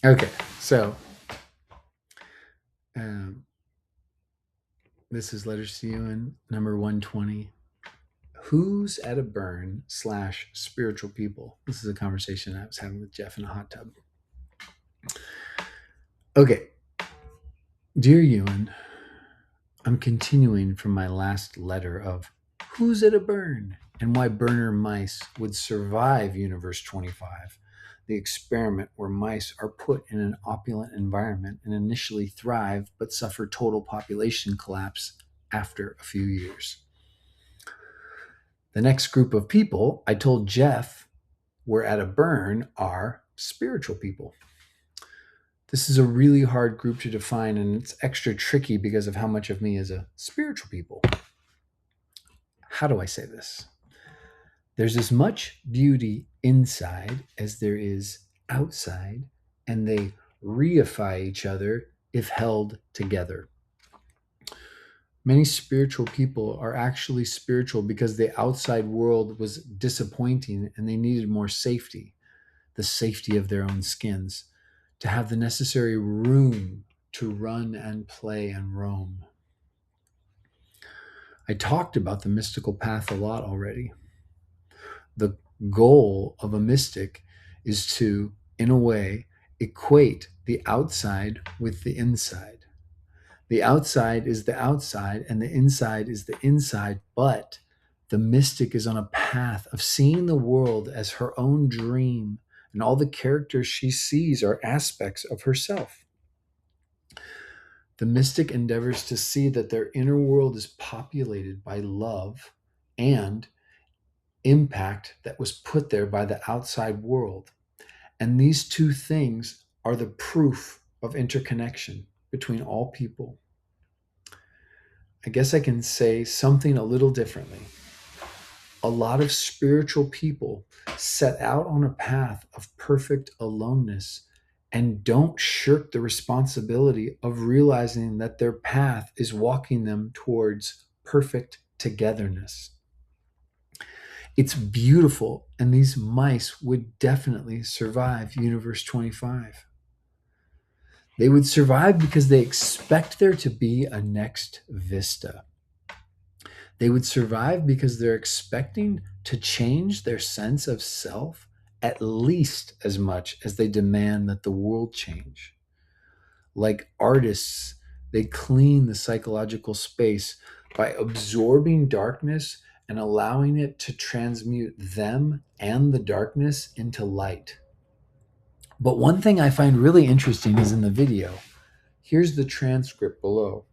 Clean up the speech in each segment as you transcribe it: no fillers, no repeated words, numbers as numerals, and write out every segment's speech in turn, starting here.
Okay, so um, this is letters to you in number 120. Who's at a burn slash spiritual people? This is a conversation I was having with Jeff in a hot tub. Okay, dear Ewan, I'm continuing from my last letter of who's at a burn and why burner mice would survive Universe 25, the experiment where mice are put in an opulent environment and initially thrive but suffer total population collapse after a few years. The next group of people I told Jeff were at a burn are spiritual people. This is a really hard group to define, and it's extra tricky because of how much of me is a spiritual people. How do I say this? There's as much beauty inside as there is outside, and they reify each other if held together. Many spiritual people are actually spiritual because the outside world was disappointing and they needed more safety, the safety of their own skins, to have the necessary room to run and play and roam. I talked about the mystical path a lot already. The goal of a mystic is to, in a way, equate the outside with the inside. The outside is the outside and the inside is the inside, but the mystic is on a path of seeing the world as her own dream, and all the characters she sees are aspects of herself. The mystic endeavors to see that their inner world is populated by love and impact that was put there by the outside world. And these two things are the proof of interconnection between all people. I guess I can say something a little differently. A lot of spiritual people set out on a path of perfect aloneness and don't shirk the responsibility of realizing that their path is walking them towards perfect togetherness. It's beautiful, and these mice would definitely survive Universe 25. They would survive because they expect there to be a next Vista. They would survive because they're expecting to change their sense of self at least as much as they demand that the world change. Like artists, they clean the psychological space by absorbing darkness and allowing it to transmute them and the darkness into light. But one thing I find really interesting is in the video. Here's the transcript below.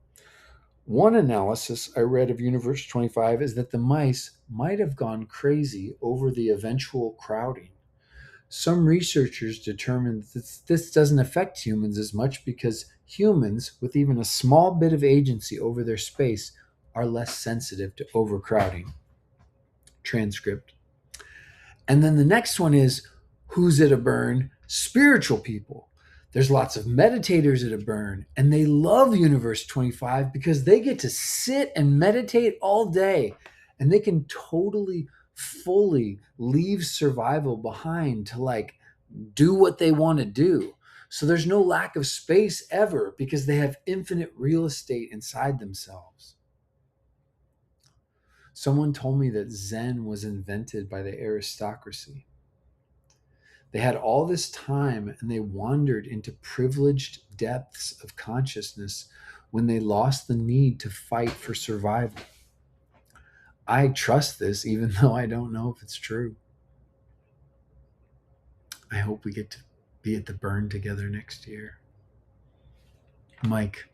One analysis I read of Universe 25 is that the mice might have gone crazy over the eventual crowding. Some researchers determined that this doesn't affect humans as much because humans, with even a small bit of agency over their space, are less sensitive to overcrowding. Transcript. And then the next one is who's at a burn? Spiritual people. There's lots of meditators at a burn, and they love Universe 25 because they get to sit and meditate all day, and they can totally, fully leave survival behind to like do what they want to do. So there's no lack of space ever because they have infinite real estate inside themselves. Someone told me that Zen was invented by the aristocracy. They had all this time and they wandered into privileged depths of consciousness when they lost the need to fight for survival. I trust this even though I don't know if it's true. I hope we get to be at the burn together next year. Mike.